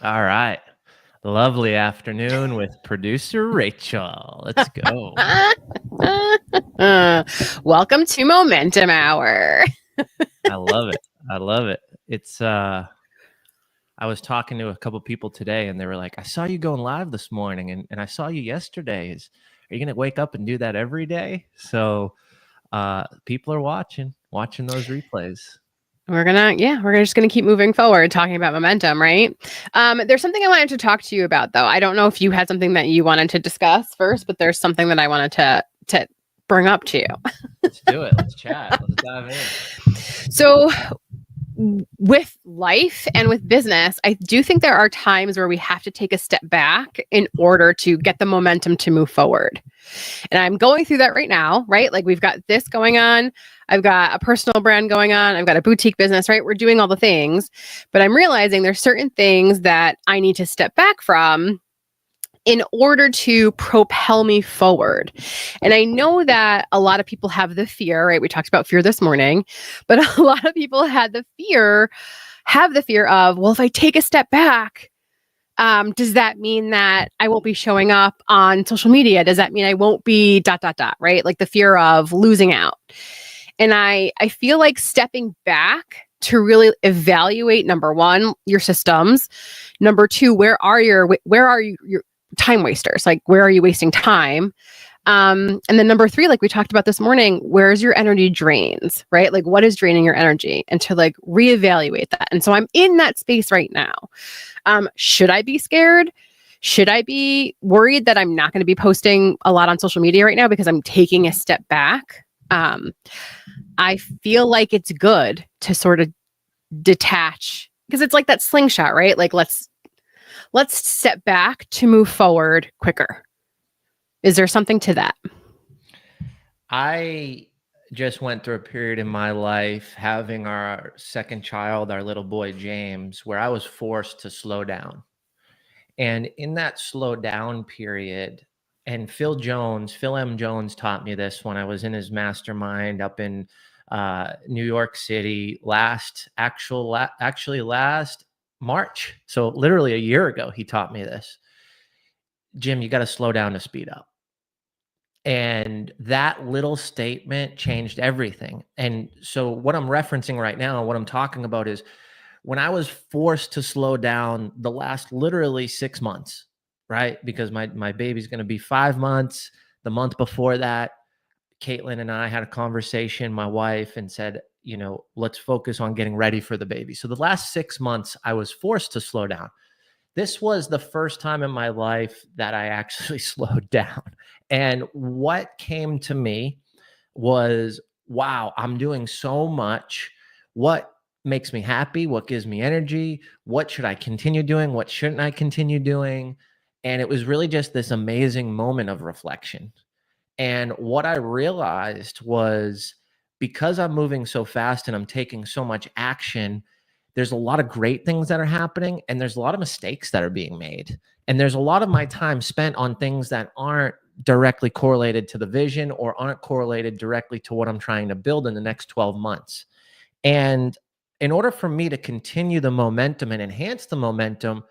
All right. Lovely afternoon with producer Rachel. Let's go. Welcome to Momentum Hour. I love it. I love it. It's I was talking to a couple people today and they were like, I saw you going live this morning and I saw you yesterday. Are you gonna wake up and do that every day? So people are watching those replays. We're just gonna keep moving forward, talking about momentum, right? There's something I wanted to talk to you about, though. I don't know if you had something that you wanted to discuss first, but there's something that I wanted to bring up to you. Let's do it. Let's chat. Let's dive in. So, with life and with business, I do think there are times where we have to take a step back in order to get the momentum to move forward. And I'm going through that right now, right? Like we've got this going on. I've got a personal brand going on. I've got a boutique business, right? We're doing all the things, but I'm realizing there's certain things that I need to step back from in order to propel me forward. And I know that a lot of people have the fear, right? We talked about fear this morning, but a lot of people have the fear of, well, if I take a step back, does that mean that I won't be showing up on social media? Does that mean I won't be ... right? Like the fear of losing out. And I feel like stepping back to really evaluate, number one, your systems. Number two, where are your time wasters? Like, where are you wasting time? And then number three, like we talked about this morning, where's your energy drains, right? Like what is draining your energy, and to like reevaluate that. And so I'm in that space right now. Should I be scared? Should I be worried that I'm not going to be posting a lot on social media right now because I'm taking a step back? I feel like it's good to sort of detach, because it's like that slingshot, right? Like let's step back to move forward quicker. Is there something to that? I just went through a period in my life having our second child, our little boy James, where I was forced to slow down. And in that slow down period, and Phil M. Jones taught me this when I was in his mastermind up in New York City last March. So literally a year ago, he taught me this. Jim, you got to slow down to speed up. And that little statement changed everything. And so what I'm referencing right now, what I'm talking about is when I was forced to slow down the last literally 6 months, right? Because my baby's going to be 5 months. The month before that, Caitlin and I had a conversation, my wife, and said, let's focus on getting ready for the baby. So the last 6 months, I was forced to slow down. This was the first time in my life that I actually slowed down. And what came to me was, wow, I'm doing so much. What makes me happy? What gives me energy? What should I continue doing? What shouldn't I continue doing? And it was really just this amazing moment of reflection. And what I realized was, because I'm moving so fast and I'm taking so much action, there's a lot of great things that are happening, and there's a lot of mistakes that are being made. And there's a lot of my time spent on things that aren't directly correlated to the vision or aren't correlated directly to what I'm trying to build in the next 12 months. And in order for me to continue the momentum and enhance the momentum,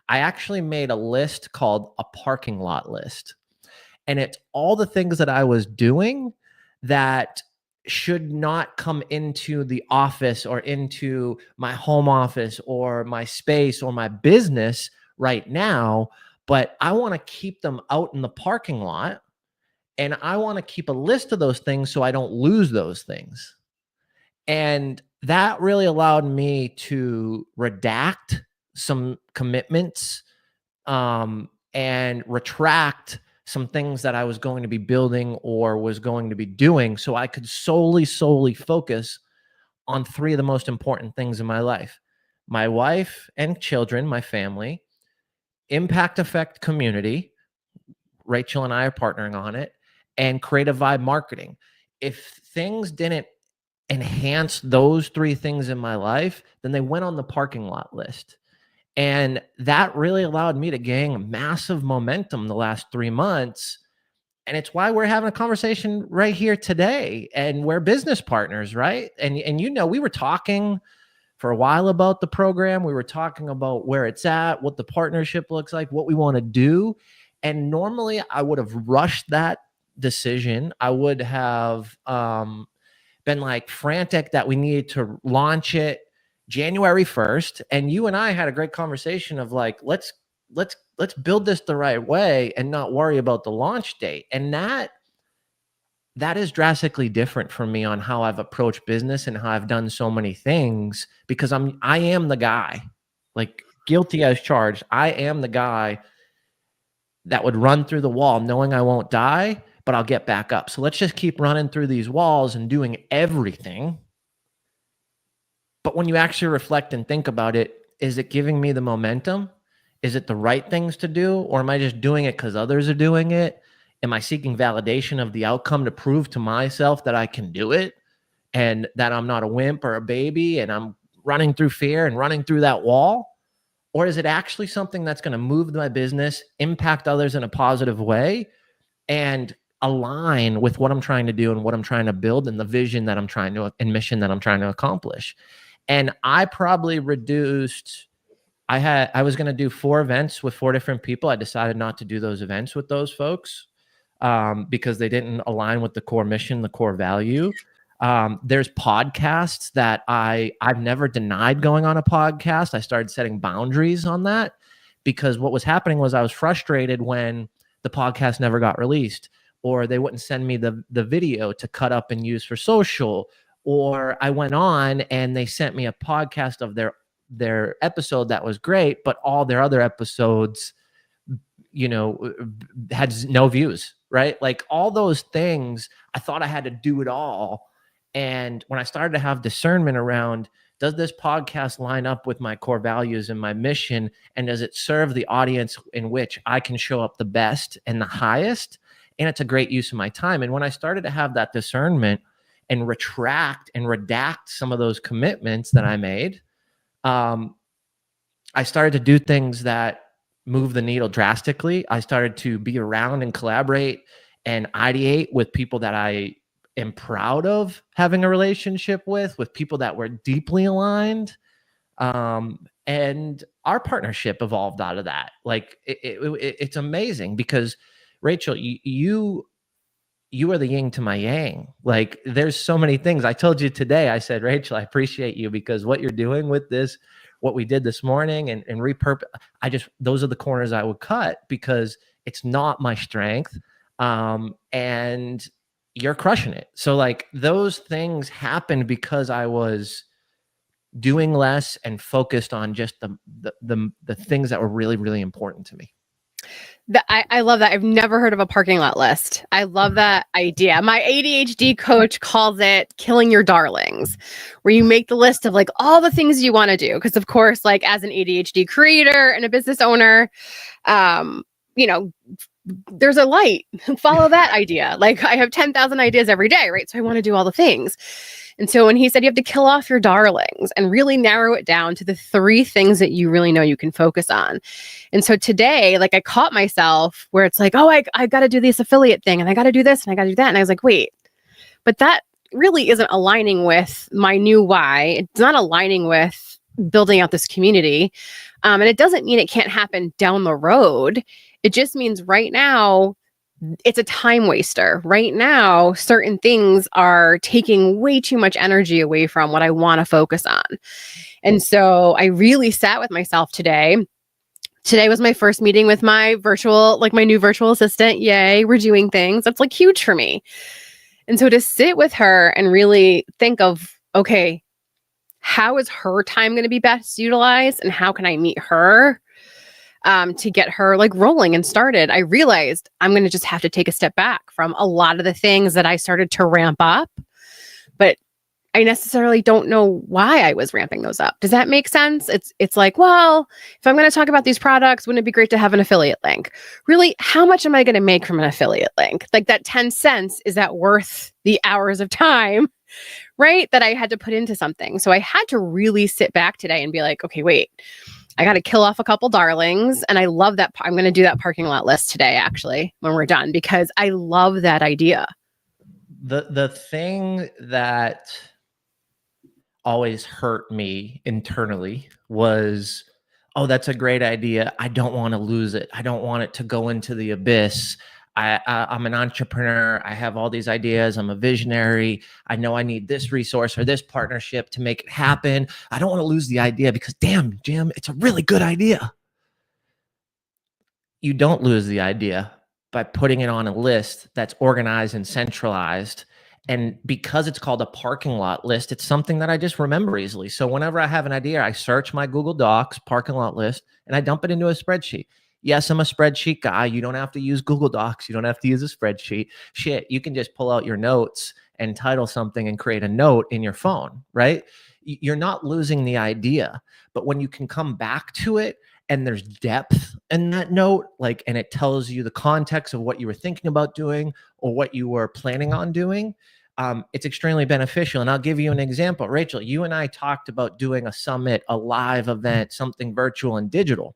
I actually made a list called a parking lot list. And it's all the things that I was doing that should not come into the office or into my home office or my space or my business right now, but I want to keep them out in the parking lot, and I want to keep a list of those things so I don't lose those things. And that really allowed me to redact some commitments and retract some things that I was going to be building or was going to be doing, so I could solely focus on 3 of the most important things in my life: my wife and children, my family, impact effect community. Rachel and I are partnering on it, and creative vibe marketing. If things didn't enhance those 3 things in my life, then they went on the parking lot list. And that really allowed me to gain massive momentum the last 3 months. And it's why we're having a conversation right here today. And we're business partners, right? And we were talking for a while about the program. We were talking about where it's at, what the partnership looks like, what we want to do. And normally I would have rushed that decision. I would have been like frantic that we needed to launch it January 1st. And you and I had a great conversation of like, let's build this the right way and not worry about the launch date. And that is drastically different for me on how I've approached business and how I've done so many things, because I am the guy, like, guilty as charged. I am the guy that would run through the wall knowing I won't die, but I'll get back up. So let's just keep running through these walls and doing everything. But when you actually reflect and think about it, is it giving me the momentum? Is it the right things to do? Or am I just doing it because others are doing it? Am I seeking validation of the outcome to prove to myself that I can do it and that I'm not a wimp or a baby and I'm running through fear and running through that wall? Or is it actually something that's going to move my business, impact others in a positive way, and align with what I'm trying to do and what I'm trying to build and the vision that I'm trying to, and mission that I'm trying to accomplish? And I probably reduced, I was going to do 4 events with 4 different people. I decided not to do those events with those folks because they didn't align with the core mission, the core value. There's podcasts that I've never denied going on a podcast. I started setting boundaries on that because what was happening was I was frustrated when the podcast never got released, or they wouldn't send me the video to cut up and use for social, or I went on and they sent me a podcast of their episode that was great, but all their other episodes, had no views, right? Like all those things, I thought I had to do it all. And when I started to have discernment around, does this podcast line up with my core values and my mission? And does it serve the audience in which I can show up the best and the highest? And it's a great use of my time. And when I started to have that discernment and retract and redact some of those commitments that I made, I started to do things that move the needle drastically. I started to be around and collaborate and ideate with people that I am proud of having a relationship with people that were deeply aligned. And our partnership evolved out of that. Like it's amazing because Rachel, you are the yin to my yang. Like there's so many things. I told you today, I said, Rachel, I appreciate you because what you're doing with this, what we did this morning and repurpose, those are the corners I would cut because it's not my strength. And you're crushing it. So like those things happened because I was doing less and focused on just the things that were really, really important to me. I love that. I've never heard of a parking lot list. I love that idea. My ADHD coach calls it killing your darlings, where you make the list of like all the things you want to do. Because of course, like as an ADHD creator and a business owner, there's a light. Follow that idea. Like I have 10,000 ideas every day, right? So I want to do all the things. And so when he said you have to kill off your darlings and really narrow it down to the 3 things that you really know you can focus on. And so today, like I caught myself where it's like, oh, I got to do this affiliate thing and I got to do this and I got to do that. And I was like, wait, but that really isn't aligning with my new why. It's not aligning with building out this community. And it doesn't mean it can't happen down the road. It just means right now, it's a time waster. Right now, certain things are taking way too much energy away from what I want to focus on. And so I really sat with myself today. Today was my first meeting with my new virtual assistant. Yay, we're doing things. That's like huge for me. And so to sit with her and really think of, okay, how is her time going to be best utilized and how can I meet her to get her like rolling and started? I realized I'm going to just have to take a step back from a lot of the things that I started to ramp up, but I necessarily don't know why I was ramping those up. Does that make sense? It's like, well, if I'm going to talk about these products, wouldn't it be great to have an affiliate link? Really, how much am I going to make from an affiliate link? Like that 10 cents, is that worth the hours of time, right? That I had to put into something. So I had to really sit back today and be like, okay, wait, I got to kill off a couple darlings. And I love that. I'm going to do that parking lot list today, actually, when we're done, because I love that idea. The thing that always hurt me internally was, oh, that's a great idea. I don't want to lose it. I don't want it to go into the abyss. I'm an entrepreneur. I have all these ideas. I'm a visionary. I know I need this resource or this partnership to make it happen. I don't want to lose the idea because, damn, Jim, it's a really good idea. You don't lose the idea by putting it on a list that's organized and centralized. And because it's called a parking lot list, it's something that I just remember easily. So whenever I have an idea, I search my Google Docs parking lot list and I dump it into a spreadsheet. Yes, I'm a spreadsheet guy. You don't have to use Google Docs. You don't have to use a spreadsheet. Shit, you can just pull out your notes and title something and create a note in your phone, right? You're not losing the idea. But when you can come back to it and there's depth in that note, like, and it tells you the context of what you were thinking about doing or what you were planning on doing, it's extremely beneficial. And I'll give you an example. Rachel, you and I talked about doing a summit, a live event, something virtual and digital.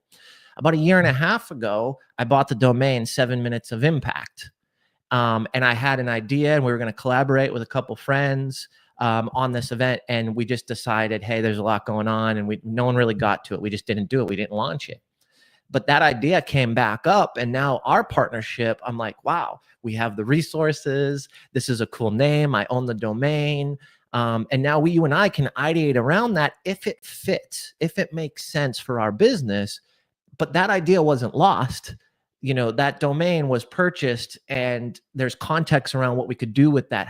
About a year and a half ago, I bought the domain 7 Minutes of Impact. And I had an idea and we were going to collaborate with a couple friends on this event. And we just decided, hey, there's a lot going on and no one really got to it. We just didn't do it. We didn't launch it. But that idea came back up. And now our partnership, I'm like, wow, we have the resources. This is a cool name. I own the domain. And now you and I can ideate around that if it fits, if it makes sense for our business. But that idea wasn't lost. You know, that domain was purchased and there's context around what we could do with that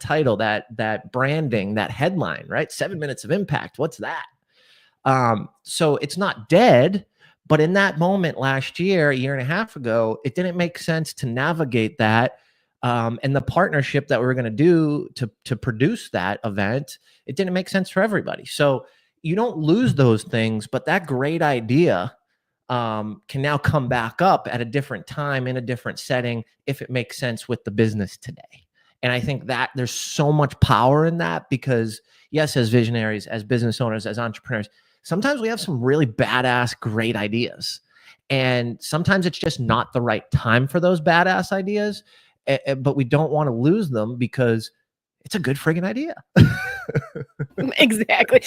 title, that branding, that headline, right? 7 Minutes of Impact. What's that? So it's not dead, but in that moment last year, a year and a half ago, it didn't make sense to navigate that. And the partnership that we were going to do to produce that event, it didn't make sense for everybody. So you don't lose those things, but that great idea can now come back up at a different time in a different setting if it makes sense with the business today. And I think that there's so much power in that because, yes, as visionaries, as business owners, as entrepreneurs, sometimes we have some really badass, great ideas. And sometimes it's just not the right time for those badass ideas, but we don't want to lose them because it's a good friggin' idea. Exactly.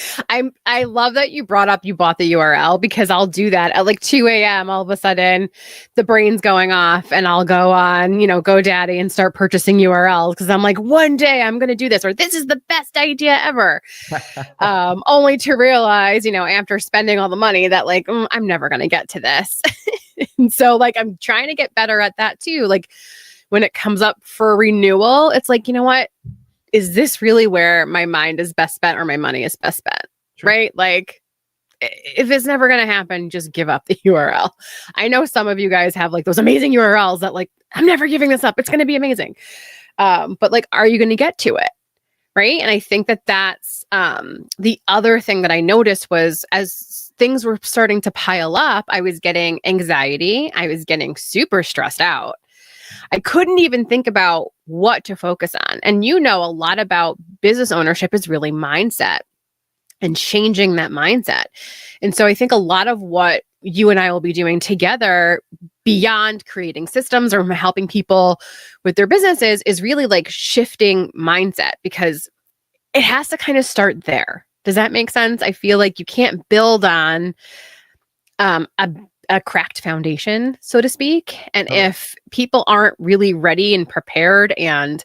I love that you brought up you bought the URL because I'll do that at like 2 a.m. All of a sudden the brain's going off and I'll go on, GoDaddy and start purchasing URLs because I'm like, one day I'm going to do this or this is the best idea ever. Only to realize, after spending all the money that like, I'm never going to get to this. And so like, I'm trying to get better at that too. Like when it comes up for renewal, it's like, you know what? Is this really where my mind is best spent or my money is best spent? Sure. Right? Like if it's never going to happen, just give up the URL. I know some of you guys have like those amazing URLs that like, I'm never giving this up. It's going to be amazing. But like, are you going to get to it? Right. And I think that that's the other thing that I noticed was as things were starting to pile up, I was getting anxiety. I was getting super stressed out. I couldn't even think about what to focus on. And a lot about business ownership is really mindset and changing that mindset. And so I think a lot of what you and I will be doing together beyond creating systems or helping people with their businesses is really like shifting mindset because it has to kind of start there. Does that make sense? I feel like you can't build on a cracked foundation, so to speak. And if people aren't really ready and prepared and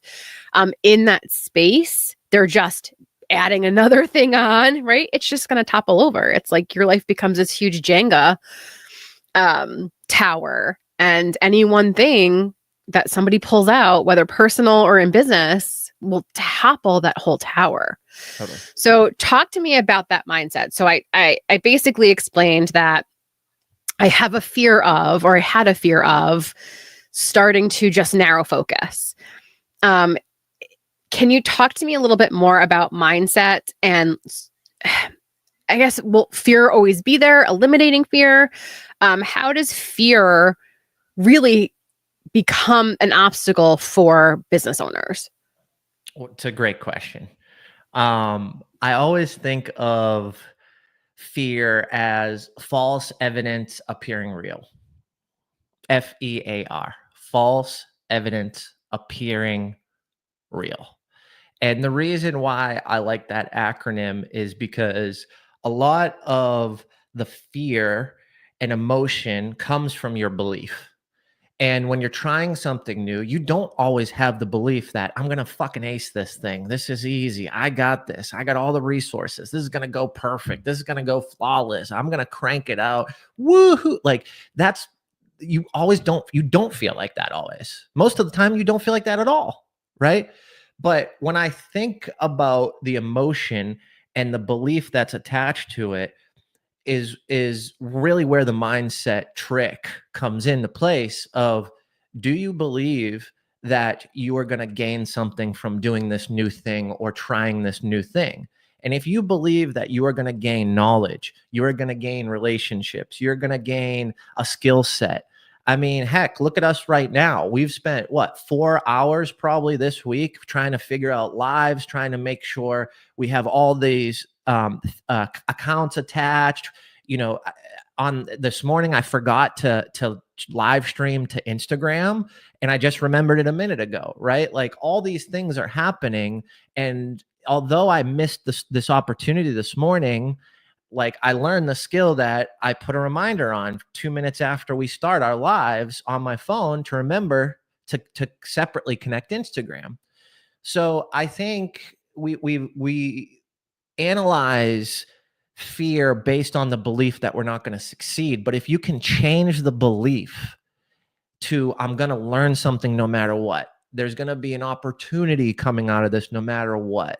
in that space, they're just adding another thing on, right? It's just going to topple over. It's like your life becomes this huge Jenga tower. And any one thing that somebody pulls out, whether personal or in business, will topple that whole tower. Okay. So talk to me about that mindset. So I basically explained that I have a fear of, or I had a fear of starting to just narrow focus. Can you talk to me a little bit more about mindset and I guess, will fear always be there? Eliminating fear? How does fear really become an obstacle for business owners? Well, it's a great question. I always think of fear as false evidence appearing real. FEAR, false evidence appearing real. And the reason why I like that acronym is because a lot of the fear and emotion comes from your belief. And when you're trying something new, you don't always have the belief that I'm going to fucking ace this thing. This is easy. I got this. I got all the resources. This is going to go perfect. This is going to go flawless. I'm going to crank it out. Woohoo. Like that's, you don't feel like that always. Most of the time, you don't feel like that at all. Right. But when I think about the emotion and the belief that's attached to it, is really where the mindset trick comes into place of, do you believe that you are going to gain something from doing this new thing or trying this new thing? And if you believe that you are going to gain knowledge, you are going to gain relationships, you're going to gain a skill set. I mean, heck, look at us right now. We've spent what, 4 hours probably this week trying to figure out lives, trying to make sure we have all these accounts attached. You know, on this morning, I forgot to live stream to Instagram, and I just remembered it a minute ago, right? Like all these things are happening, and although I missed this opportunity this morning, like I learned the skill that I put a reminder on 2 minutes after we start our lives on my phone to remember to separately connect Instagram. So I think we analyze fear based on the belief that we're not going to succeed. But if you can change the belief to, I'm going to learn something no matter what, there's going to be an opportunity coming out of this no matter what.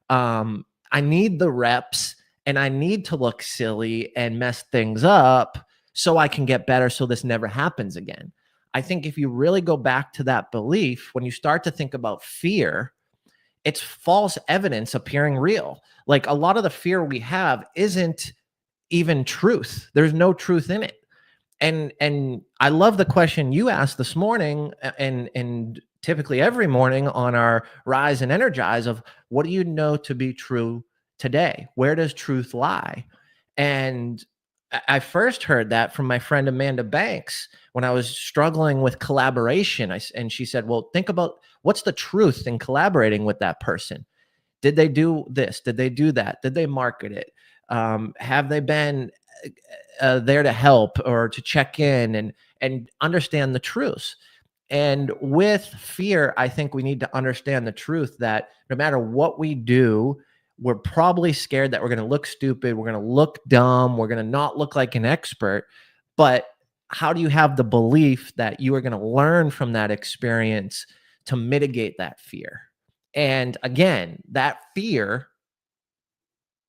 I need the reps and I need to look silly and mess things up so I can get better so this never happens again. I think if you really go back to that belief, when you start to think about fear, it's false evidence appearing real. Like a lot of the fear we have isn't even truth. There's no truth in it. And I love the question you asked this morning, and typically every morning on our Rise and Energize, of what do you know to be true today? Where does truth lie? And I first heard that from my friend Amanda Banks when I was struggling with collaboration. And she said, well, think about what's the truth in collaborating with that person. Did they do this? Did they do that? Did they market it? Have they been there to help or to check in and understand the truths? And with fear, I think we need to understand the truth that no matter what we do, we're probably scared that we're going to look stupid, we're going to look dumb, we're going to not look like an expert. But how do you have the belief that you are going to learn from that experience to mitigate that fear? And again, that fear,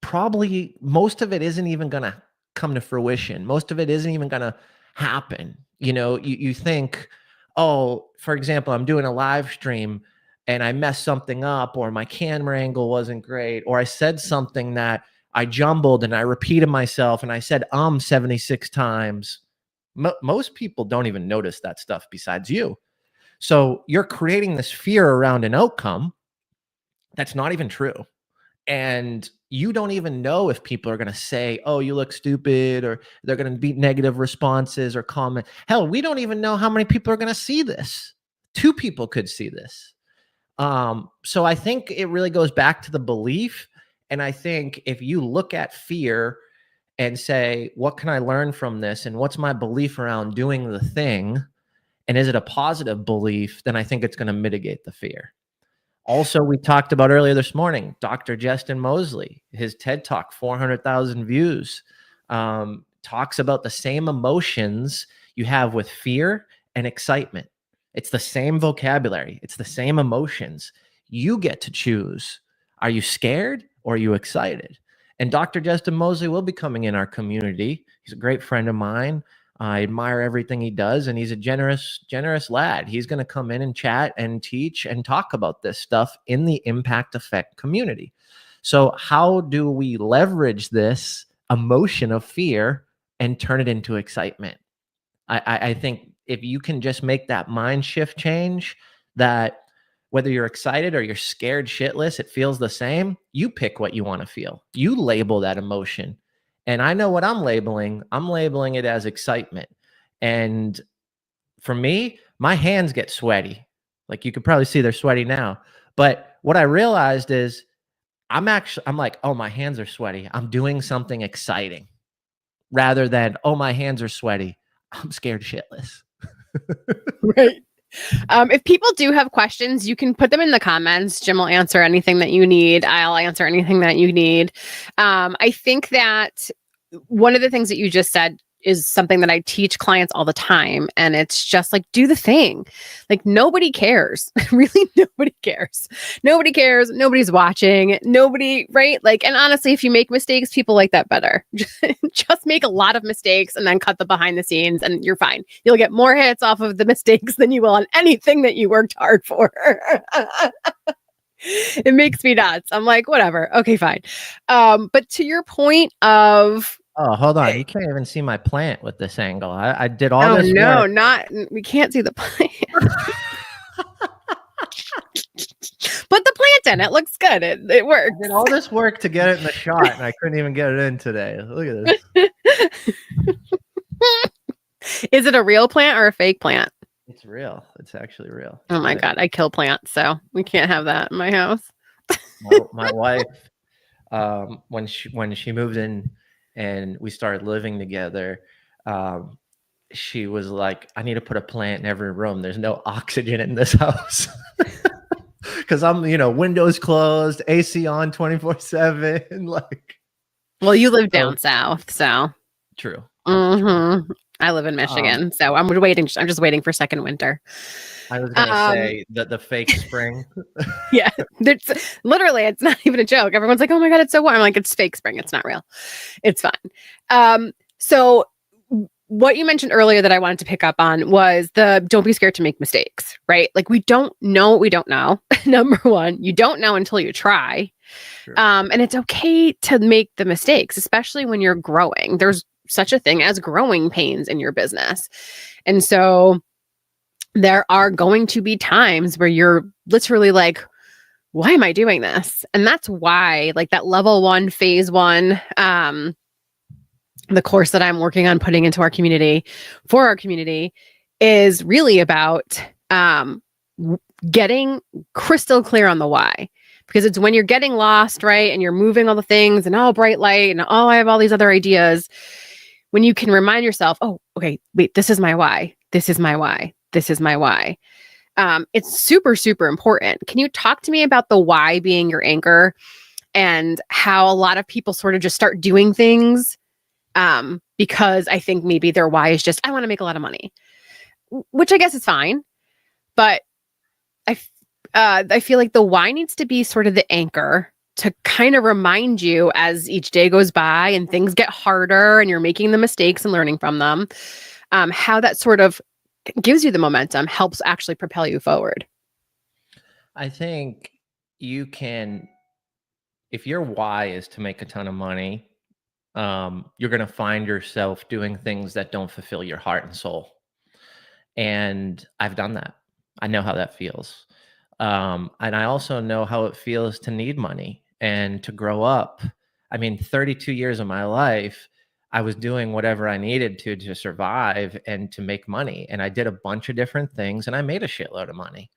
probably most of it isn't even going to come to fruition. Most of it isn't even going to happen. You know, you think, oh, for example, I'm doing a live stream and I messed something up, or my camera angle wasn't great, or I said something that I jumbled and I repeated myself and I said 76 times. Most people don't even notice that stuff besides you. So you're creating this fear around an outcome that's not even true. And you don't even know if people are going to say, oh, you look stupid, or they're going to be negative responses or comment. Hell, we don't even know how many people are going to see this. 2 people could see this. So I think it really goes back to the belief. And I think if you look at fear and say, what can I learn from this? And what's my belief around doing the thing? And is it a positive belief? Then I think it's going to mitigate the fear. Also, we talked about earlier this morning, Dr. Justin Mosley, his TED Talk, 400,000 views, talks about the same emotions you have with fear and excitement. It's the same vocabulary. It's the same emotions. You get to choose. Are you scared or are you excited? And Dr. Justin Mosley will be coming in our community. He's a great friend of mine. I admire everything he does, and he's a generous lad. He's going to come in and chat and teach and talk about this stuff in the Impact Effect community. So how do we leverage this emotion of fear and turn it into excitement? I think if you can just make that mind shift change, that whether you're excited or you're scared shitless, it feels the same. You pick what you want to feel. You label that emotion. And I know what I'm labeling. I'm labeling it as excitement. And for me, my hands get sweaty. Like you could probably see they're sweaty now. But what I realized is I'm like, oh, my hands are sweaty. I'm doing something exciting rather than, oh, my hands are sweaty. I'm scared shitless. Right. If people do have questions, you can put them in the comments. Jim will answer anything that you need. I'll answer anything that you need. I think that one of the things that you just said is something that I teach clients all the time. And it's just like, do the thing. Like, nobody cares. Really, nobody cares. Nobody cares. Nobody's watching. Nobody, right? Like, and honestly, if you make mistakes, people like that better. Just make a lot of mistakes and then cut the behind the scenes and you're fine. You'll get more hits off of the mistakes than you will on anything that you worked hard for. It makes me nuts. I'm like, whatever. Okay, fine. But to your point of, Oh, hold on. You can't even see my plant with this angle. I did all oh this no, work. we can't see the plant. Put the plant in. It looks good. It works. I did all this work to get it in the shot, and I couldn't even get it in today. Look at this. Is it a real plant or a fake plant? It's real. It's actually real. Oh my God. I kill plants, so we can't have that in my house. My wife, when she moved in and we started living together, she was like, I need to put a plant in every room. There's no oxygen in this house. Because I'm, windows closed, AC on 24/7. Like, well, you live down south, so true. Mm-hmm. I live in Michigan, so I'm just waiting for second winter. I was gonna say the fake spring. Yeah, literally, it's not even a joke. Everyone's like, "Oh my God, it's so warm." I'm like, it's fake spring. It's not real. It's fine. So what you mentioned earlier that I wanted to pick up on was don't be scared to make mistakes, right? Like, we don't know what we don't know. Number one, you don't know until you try. Sure. And it's okay to make the mistakes, especially when you're growing. There's such a thing as growing pains in your business. And so there are going to be times where you're literally like, why am I doing this? And that's why, like, that level 1, phase 1, the course that I'm working on putting into our community for our community is really about getting crystal clear on the why. Because it's when you're getting lost, right? And you're moving all the things and bright light and I have all these other ideas. When you can remind yourself, oh, okay, wait, this is my why. This is my why. This is my why. It's super, super important. Can you talk to me about the why being your anchor and how a lot of people sort of just start doing things because I think maybe their why is just, I want to make a lot of money, which I guess is fine. But I feel like the why needs to be sort of the anchor to kind of remind you as each day goes by and things get harder and you're making the mistakes and learning from them, how that sort of gives you the momentum, helps actually propel you forward. I think you can, if your why is to make a ton of money, you're going to find yourself doing things that don't fulfill your heart and soul. And I've done that. I know how that feels. And I also know how it feels to need money and to grow up. I mean, 32 years of my life, I was doing whatever I needed to survive and to make money. And I did a bunch of different things and I made a shitload of money.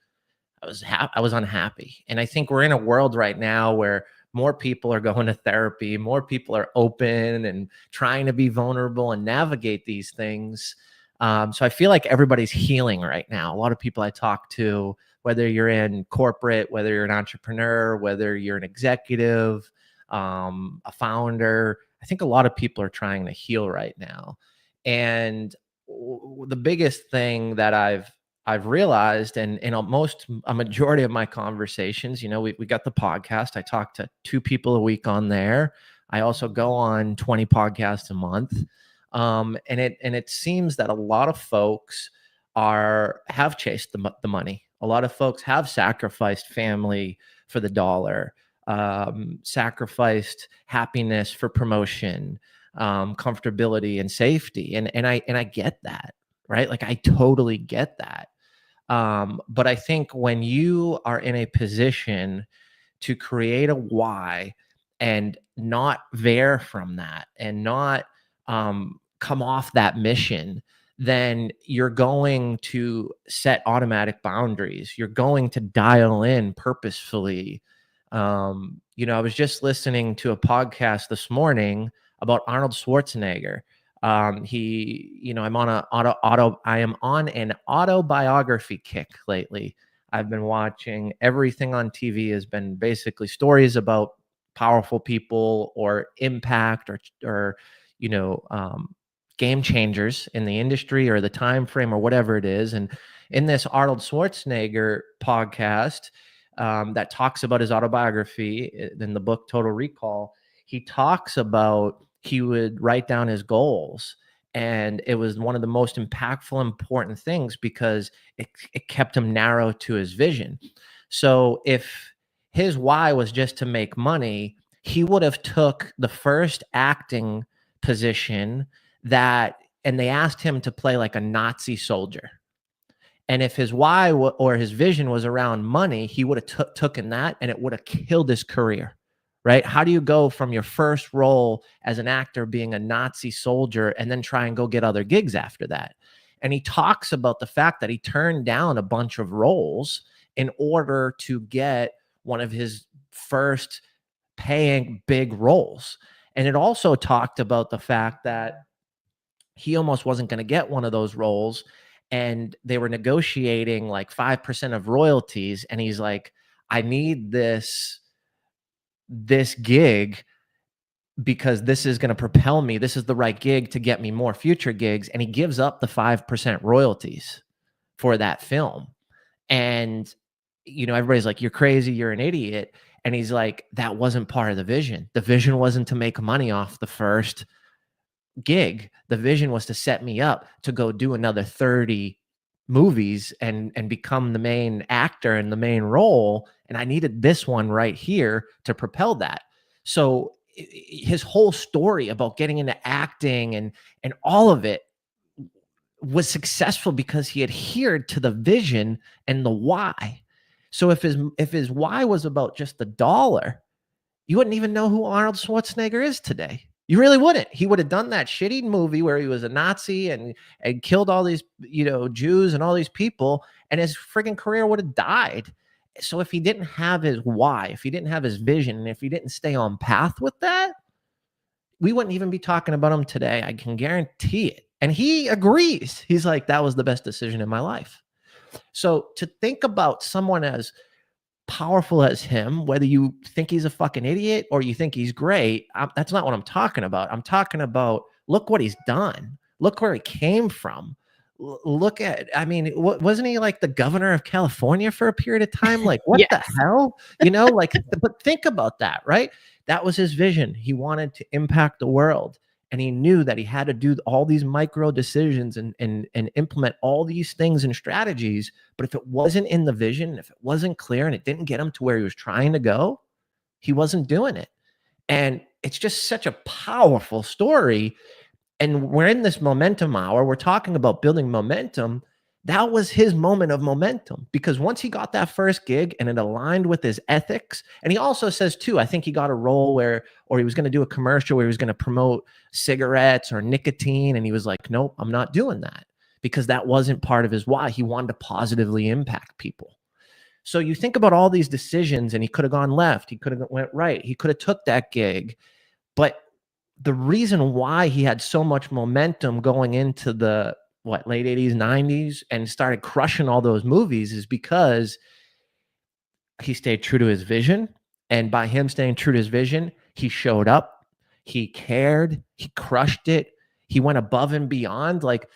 I was unhappy. And I think we're in a world right now where more people are going to therapy, more people are open and trying to be vulnerable and navigate these things. So I feel like everybody's healing right now. A lot of people I talk to, whether you're in corporate, whether you're an entrepreneur, whether you're an executive, a founder, I think a lot of people are trying to heal right now. And the biggest thing that I've realized, and in a majority of my conversations, we got the podcast. I talk to 2 people a week on there. I also go on 20 podcasts a month. And it seems that a lot of folks have chased the money. A lot of folks have sacrificed family for the dollar, sacrificed happiness for promotion, comfortability and safety. And I get that, right? Like, I totally get that. But I think when you are in a position to create a why and not veer from that and not come off that mission, then you're going to set automatic boundaries. You're going to dial in purposefully. I was just listening to a podcast this morning about Arnold Schwarzenegger. I am on an autobiography kick lately. I've been watching everything on TV has been basically stories about powerful people or impact or game changers in the industry or the time frame or whatever it is. And in this Arnold Schwarzenegger podcast that talks about his autobiography in the book Total Recall, he talks about he would write down his goals. And it was one of the most impactful, important things because it kept him narrow to his vision. So if his why was just to make money, he would have took the first acting position and they asked him to play like a Nazi soldier. And if his why or his vision was around money, he would have taken that and it would have killed his career, right? How do you go from your first role as an actor being a Nazi soldier and then try and go get other gigs after that? And he talks about the fact that he turned down a bunch of roles in order to get one of his first paying big roles. And it also talked about the fact that he almost wasn't going to get one of those roles and they were negotiating like 5% of royalties. And he's like, I need this gig because this is going to propel me. This is the right gig to get me more future gigs. And he gives up the 5% royalties for that film. And, everybody's like, you're crazy. You're an idiot. And he's like, that wasn't part of the vision. The vision wasn't to make money off the first gig. The vision was to set me up to go do another 30 movies and become the main actor in the main role. And I needed this one right here to propel that. So his whole story about getting into acting and all of it was successful because he adhered to the vision and the why. So if his why was about just the dollar, you wouldn't even know who Arnold Schwarzenegger is today. You really wouldn't. He would have done that shitty movie where he was a Nazi and killed all these, Jews and all these people, and his friggin' career would have died. So if he didn't have his why, if he didn't have his vision, and if he didn't stay on path with that, we wouldn't even be talking about him today. I can guarantee it. And he agrees. He's like, that was the best decision in my life. So to think about someone as powerful as him, whether you think he's a fucking idiot or you think he's great, that's not what I'm talking about. I'm talking about, look what he's done. Look where he came from. Look at, wasn't he like the governor of California for a period of time? Like, what Yes. the hell? But think about that, right? That was his vision. He wanted to impact the world. And he knew that he had to do all these micro decisions and implement all these things and strategies. But if it wasn't in the vision, if it wasn't clear and it didn't get him to where he was trying to go, he wasn't doing it. And it's just such a powerful story. And we're in this momentum hour. We're talking about building momentum. That was his moment of momentum, because once he got that first gig and it aligned with his ethics, and he also says too, I think he got a role or he was going to do a commercial where he was going to promote cigarettes or nicotine. And he was like, nope, I'm not doing that, because that wasn't part of his why. He wanted to positively impact people. So you think about all these decisions, and he could have gone left. He could have went right. He could have took that gig. But the reason why he had so much momentum going into the late 80s, 90s, and started crushing all those movies is because he stayed true to his vision. And by him staying true to his vision, he showed up, he cared, he crushed it. He went above and beyond. Like,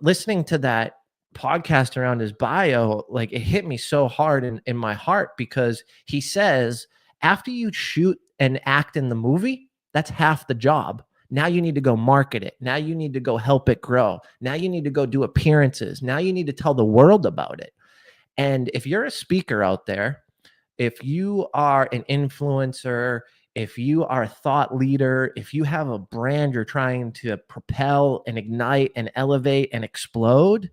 listening to that podcast around his bio, like, it hit me so hard in my heart, because he says, after you shoot and act in the movie, that's half the job. Now you need to go market it. Now you need to go help it grow. Now you need to go do appearances. Now you need to tell the world about it. And if you're a speaker out there, if you are an influencer, if you are a thought leader, if you have a brand you're trying to propel and ignite and elevate and explode,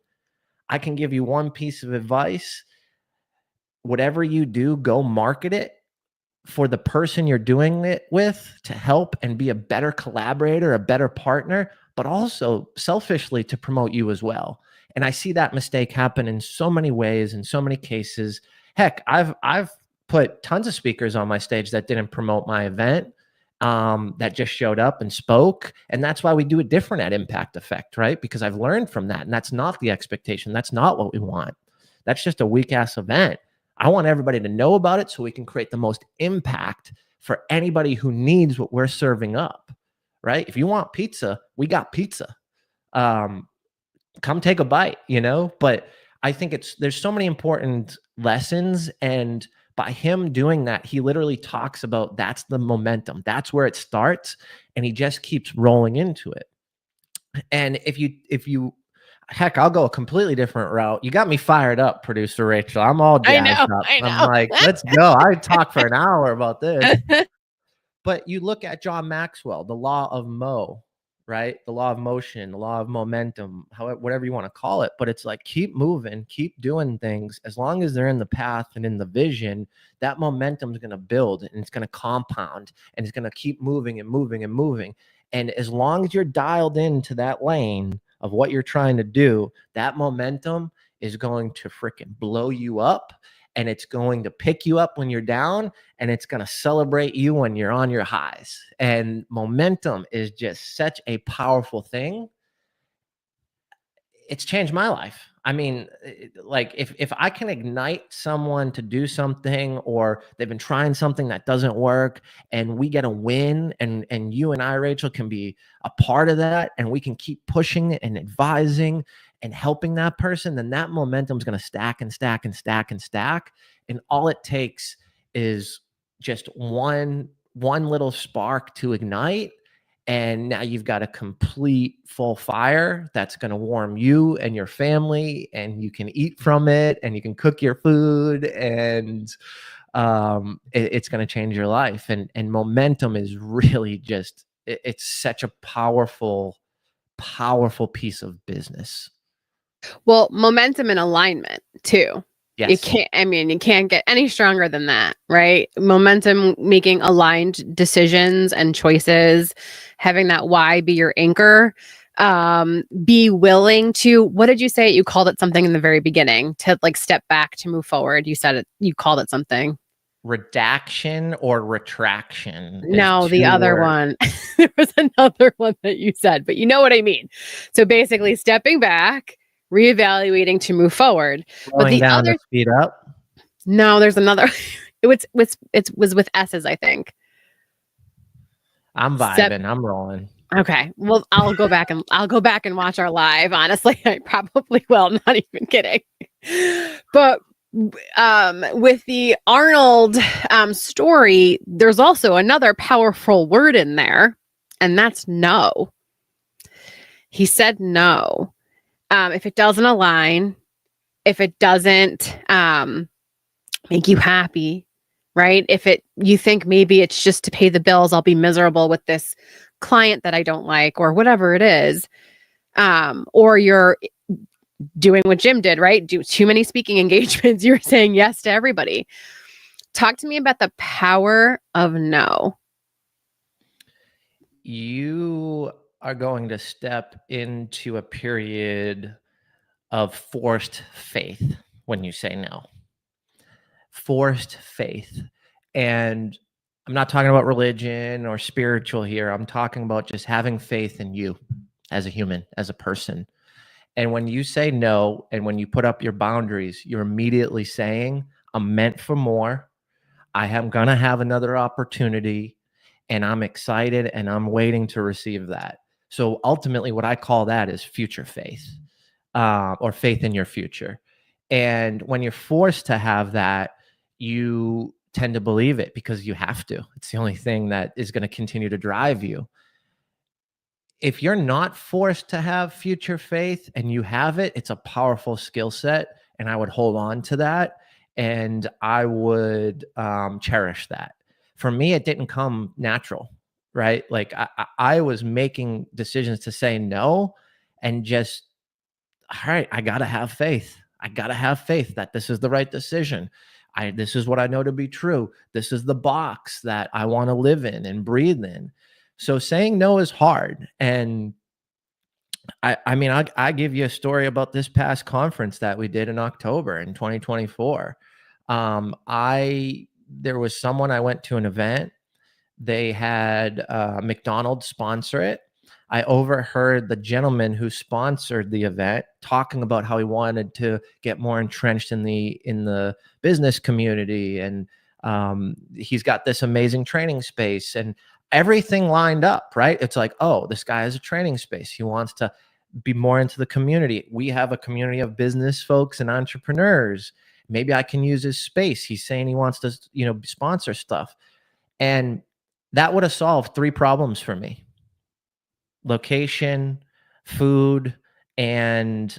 I can give you one piece of advice. Whatever you do, go market it for the person you're doing it with, to help and be a better collaborator, a better partner. but also selfishly to promote you as well. And I see that mistake happen in so many ways, in so many cases. Heck, I've put tons of speakers on my stage that didn't promote my event, that just showed up and spoke. And that's why we do it different at Impact Effect, right? Because I've learned from that. And that's not the expectation. That's not what we want. That's just a weak ass event. I want everybody to know about it so we can create the most impact for anybody who needs what we're serving up, right? If you want pizza, we got pizza. Come take a bite, but I think there's so many important lessons. And by him doing that, he literally talks about that's the momentum. That's where it starts. And he just keeps rolling into it. And if you, heck, I'll go a completely different route. You got me fired up, producer Rachel. I'm all jazzed up. I know. I'm like, let's go. I talk for an hour about this. But you look at John Maxwell, the law of Mo, right? The law of motion, the law of momentum, however, whatever you want to call it. But it's like, keep moving, keep doing things. As long as they're in the path and in the vision, that momentum is going to build and it's going to compound and it's going to keep moving and moving and moving. And as long as you're dialed into that lane of what you're trying to do, that momentum is going to freaking blow you up. And it's going to pick you up when you're down, and it's going to celebrate you when you're on your highs. And momentum is just such a powerful thing. It's changed my life. I mean, like if I can ignite someone to do something, or they've been trying something that doesn't work, and we get a win, and you and I, Rachel, can be a part of that, and we can keep pushing and advising and helping that person, then that momentum is going to stack and stack and stack and stack. And all it takes is just one little spark to ignite. And now you've got a complete full fire that's going to warm you and your family, and you can eat from it, and you can cook your food, and it's going to change your life. And momentum is really just, it's such a powerful piece of business. Well, momentum and alignment too. Yes. You can't get any stronger than that, right? Momentum, making aligned decisions and choices, having that why be your anchor. Be willing to, what did you say? You called it something in the very beginning, to like step back to move forward. You said it, you called it something. Redaction or retraction. No, the other one. There was another one that you said, but you know what I mean. So basically stepping back, reevaluating to move forward. Slowing but the down other to speed up. No, there's another. It was with S's, I think. I'm vibing. I'm rolling. Okay. Well, I'll go back and watch our live. Honestly, I probably will. Not even kidding. But with the Arnold story, there's also another powerful word in there, and that's no. He said no. If it doesn't align, if it doesn't make you happy, right? If you think maybe it's just to pay the bills, I'll be miserable with this client that I don't like, or whatever it is, or you're doing what Jim did, right? Do too many speaking engagements. You're saying yes to everybody. Talk to me about the power of no. You are going to step into a period of forced faith when you say no. Forced faith. And I'm not talking about religion or spiritual here. I'm talking about just having faith in you as a human, as a person. And when you say no, and when you put up your boundaries, you're immediately saying, I'm meant for more. I am going to have another opportunity, and I'm excited, and I'm waiting to receive that. So ultimately, what I call that is future faith, or faith in your future. And when you're forced to have that, you tend to believe it because you have to. It's the only thing that is going to continue to drive you. If you're not forced to have future faith and you have it, it's a powerful skill set. And I would hold on to that, and I would cherish that. For me, it didn't come natural, right? Like I was making decisions to say no, and just, all right, I got to have faith. I got to have faith that this is the right decision. This is what I know to be true. This is the box that I want to live in and breathe in. So saying no is hard. And I mean, I give you a story about this past conference that we did in October in 2024. There was someone, I went to an event. They had McDonald's sponsor it. I overheard the gentleman who sponsored the event talking about how he wanted to get more entrenched in the business community, and he's got this amazing training space, and everything lined up, right? It's like, oh, this guy has a training space. He wants to be more into the community. We have a community of business folks and entrepreneurs. Maybe I can use his space. He's saying he wants to, sponsor stuff. And that would have solved 3 problems for me: location, food, and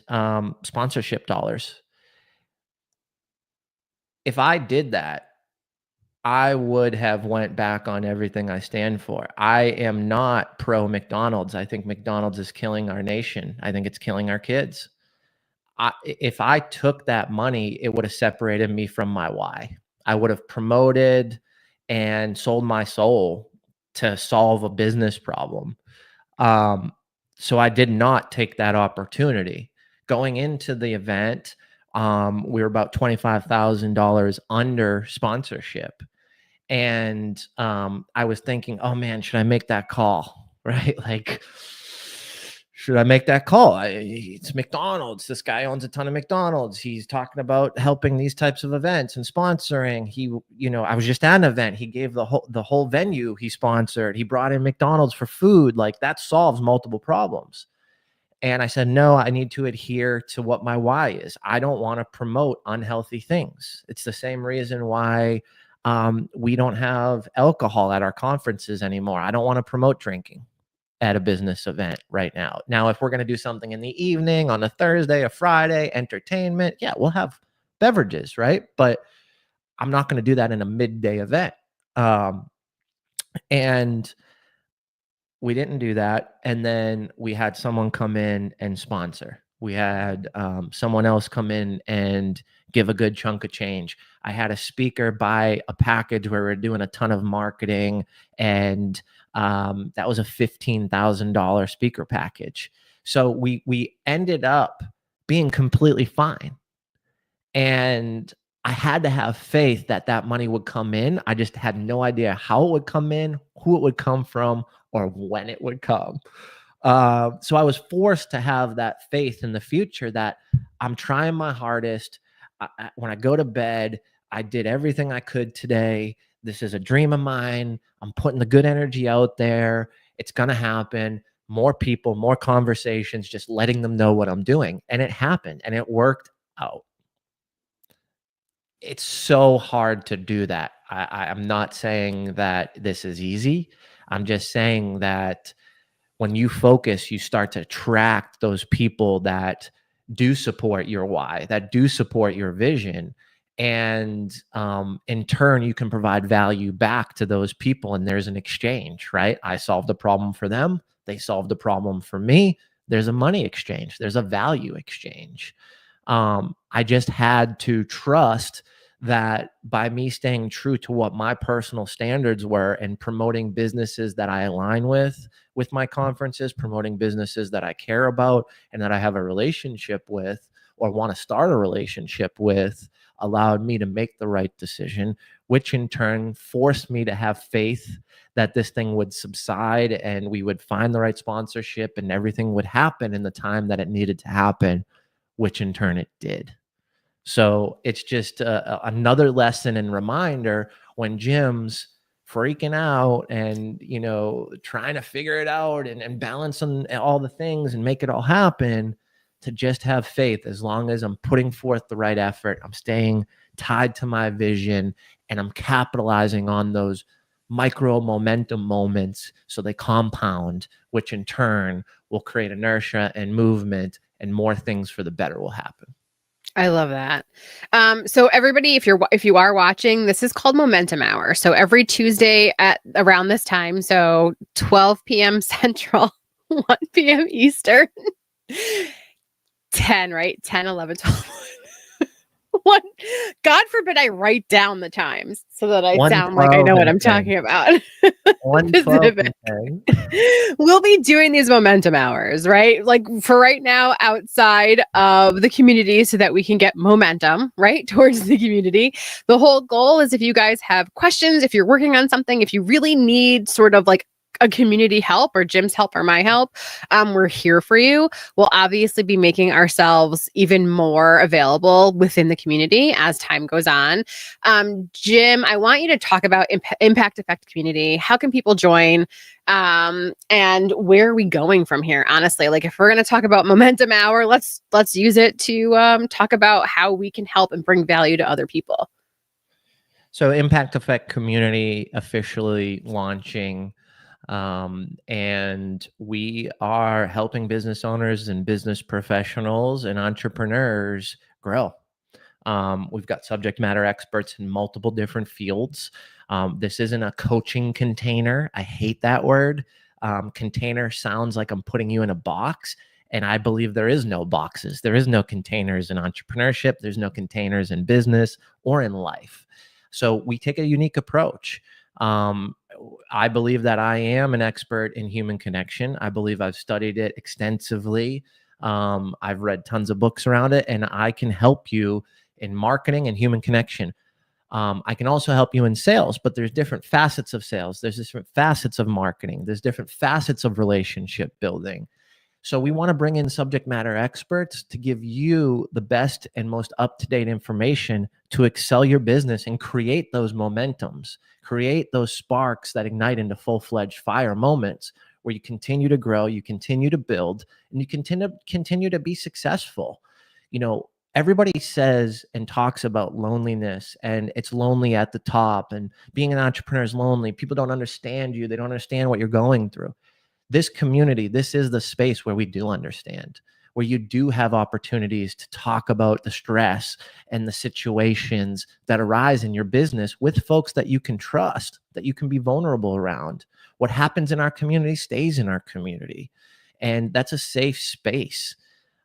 sponsorship dollars. If I did that, I would have went back on everything I stand for. I am not pro McDonald's. I think McDonald's is killing our nation. I think it's killing our kids. If I took that money, it would have separated me from my why. I would have promoted and sold my soul to solve a business problem. So I did not take that opportunity. Going into the event, we were about $25,000 under sponsorship. And I was thinking, oh man, should I make that call? Right? Like, should I make that call? It's McDonald's. This guy owns a ton of McDonald's. He's talking about helping these types of events and sponsoring. I was just at an event. He gave the whole venue he sponsored. He brought in McDonald's for food. Like, that solves multiple problems. And I said, no, I need to adhere to what my why is. I don't want to promote unhealthy things. It's the same reason why we don't have alcohol at our conferences anymore. I don't want to promote drinking at a business event right now. Now, if we're going to do something in the evening, on a Thursday, a Friday, entertainment, yeah, we'll have beverages, right? But I'm not going to do that in a midday event. And we didn't do that. And then we had someone come in and sponsor. We had someone else come in and give a good chunk of change. I had a speaker buy a package where we're doing a ton of marketing, and that was a $15,000 speaker package. So we ended up being completely fine. And I had to have faith that that money would come in. I just had no idea how it would come in, who it would come from, or when it would come. So I was forced to have that faith in the future that I'm trying my hardest. When I go to bed, I did everything I could today. This is a dream of mine. I'm putting the good energy out there. It's going to happen. More people, more conversations, just letting them know what I'm doing. And it happened, and it worked out. It's so hard to do that. I'm not saying that this is easy. I'm just saying that when you focus, you start to attract those people that do support your why, that do support your vision. And in turn, you can provide value back to those people. And there's an exchange, right? I solved the problem for them. They solved the problem for me. There's a money exchange. There's a value exchange. I just had to trust that by me staying true to what my personal standards were and promoting businesses that I align with my conferences, promoting businesses that I care about and that I have a relationship with or want to start a relationship with, allowed me to make the right decision, which in turn forced me to have faith that this thing would subside and we would find the right sponsorship and everything would happen in the time that it needed to happen, which in turn it did. So it's just another lesson and reminder when Jim's freaking out and, trying to figure it out and balance on all the things and make it all happen, to just have faith. As long as I'm putting forth the right effort, I'm staying tied to my vision, and I'm capitalizing on those micro momentum moments so they compound, which in turn will create inertia and movement, and more things for the better will happen. I love that. So everybody, if you are watching, this is called Momentum Hour. So every Tuesday at around this time, so 12 p.m. Central, 1 p.m. Eastern, 10, right? 10, 11, 12. What? God forbid I write down the times so that I sound like I 112 know what and I'm 10. talking about. 112 Specific. and 10. We'll be doing these momentum hours, right? Like for right now, outside of the community, so that we can get momentum, right, towards the community. The whole goal is if you guys have questions, if you're working on something, if you really need sort of like a community help or Jim's help or my help, we're here for you. We'll obviously be making ourselves even more available within the community as time goes on. Jim, I want you to talk about Impact Effect Community. How can people join? And where are we going from here? Honestly, like if we're going to talk about Momentum Hour, let's use it to talk about how we can help and bring value to other people. So Impact Effect Community officially launching. And we are helping business owners and business professionals and entrepreneurs grow. We've got subject matter experts in multiple different fields. This isn't a coaching container. I hate that word. Container sounds like I'm putting you in a box. And I believe there is no boxes. There is no containers in entrepreneurship. There's no containers in business or in life. So we take a unique approach. I believe that I am an expert in human connection. I believe I've studied it extensively. I've read tons of books around it, and I can help you in marketing and human connection. I can also help you in sales, but there's different facets of sales. There's different facets of marketing. There's different facets of relationship building. So we want to bring in subject matter experts to give you the best and most up-to-date information to excel your business and create those momentums, create those sparks that ignite into full-fledged fire moments where you continue to grow, you continue to build, and you continue to be successful. You know, everybody says and talks about loneliness, and it's lonely at the top, and being an entrepreneur is lonely. People don't understand you. They don't understand what you're going through. This community, this is the space where we do understand, where you do have opportunities to talk about the stress and the situations that arise in your business with folks that you can trust, that you can be vulnerable around. What happens in our community stays in our community. And that's a safe space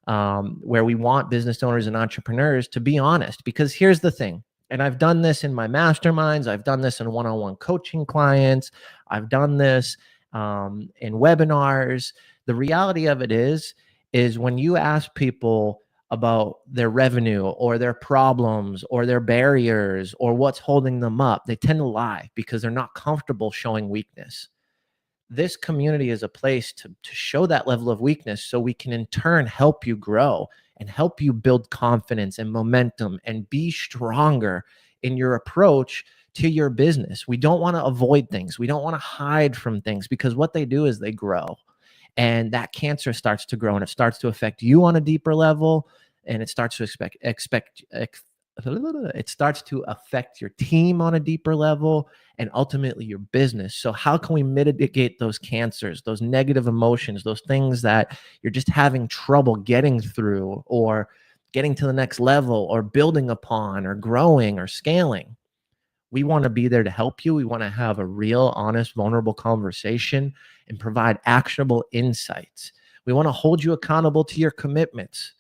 where we want business owners and entrepreneurs to be honest. Because here's the thing, and I've done this in my masterminds, I've done this in one-on-one coaching clients, I've done this in webinars. The reality of it is when you ask people about their revenue or their problems or their barriers or what's holding them up, they tend to lie because they're not comfortable showing weakness. This community is a place to show that level of weakness so we can in turn help you grow and help you build confidence and momentum and be stronger in your approach to your business. We don't want to avoid things. We don't want to hide from things because what they do is they grow. And that cancer starts to grow and it starts to affect you on a deeper level. And it starts to it starts to affect your team on a deeper level and ultimately your business. So how can we mitigate those cancers, those negative emotions, those things that you're just having trouble getting through or getting to the next level or building upon or growing or scaling? We want to be there to help you. We want to have a real, honest, vulnerable conversation and provide actionable insights. We want to hold you accountable to your commitments.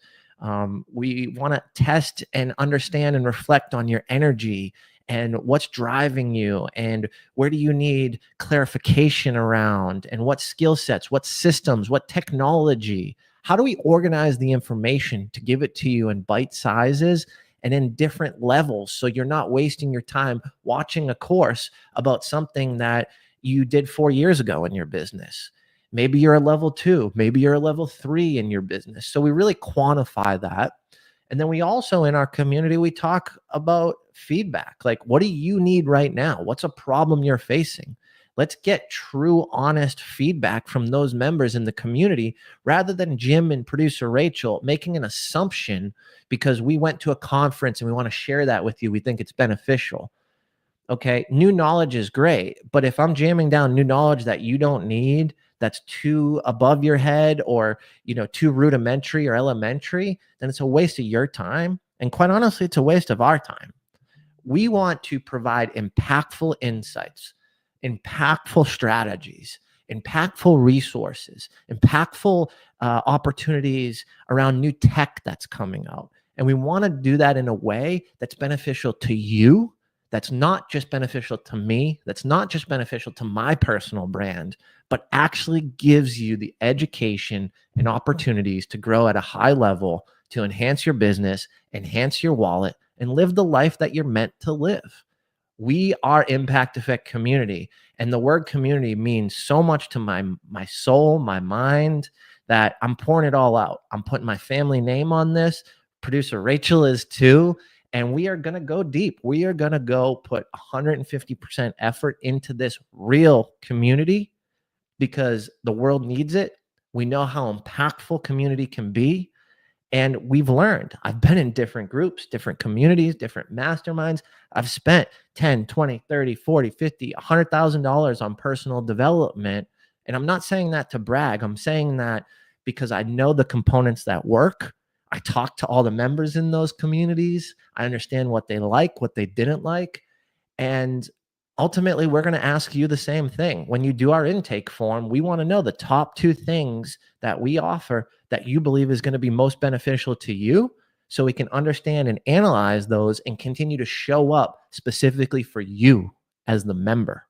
We want to test and understand and reflect on your energy and what's driving you and where do you need clarification around and what skill sets, what systems, what technology. How do we organize the information to give it to you in bite sizes and in different levels so you're not wasting your time watching a course about something that you did 4 years ago in your business? Maybe you're a level 2, maybe you're a level 3 in your business. So we really quantify that. And then we also, in our community, we talk about feedback. Like, what do you need right now? What's a problem you're facing? Let's get true, honest feedback from those members in the community rather than Jim and producer Rachel making an assumption because we went to a conference and we want to share that with you. We think it's beneficial. Okay, new knowledge is great, but if I'm jamming down new knowledge that you don't need, that's too above your head or, too rudimentary or elementary, then it's a waste of your time. And quite honestly, it's a waste of our time. We want to provide impactful insights, impactful strategies, impactful resources, impactful opportunities around new tech that's coming out, And we want to do that in a way that's beneficial to you, that's not just beneficial to me, that's not just beneficial to my personal brand, but actually gives you the education and opportunities to grow at a high level, to enhance your business, enhance your wallet, and live the life that you're meant to live. We are Impact Effect Community, and the word community means so much to my soul, my mind, that I'm pouring it all out. I'm putting my family name on this. Producer Rachel is too. And we are going to go deep. We are going to go put 150% effort into this real community because the world needs it. We know how impactful community can be. And we've learned. I've been in different groups, different communities, different masterminds. I've spent 10, 20, 30, 40, 50, $100,000 on personal development. And I'm not saying that to brag. I'm saying that because I know the components that work. I talk to all the members in those communities. I understand what they like, what they didn't like. And ultimately, we're going to ask you the same thing. When you do our intake form, we want to know the top 2 things that we offer that you believe is going to be most beneficial to you, so we can understand and analyze those and continue to show up specifically for you as the member,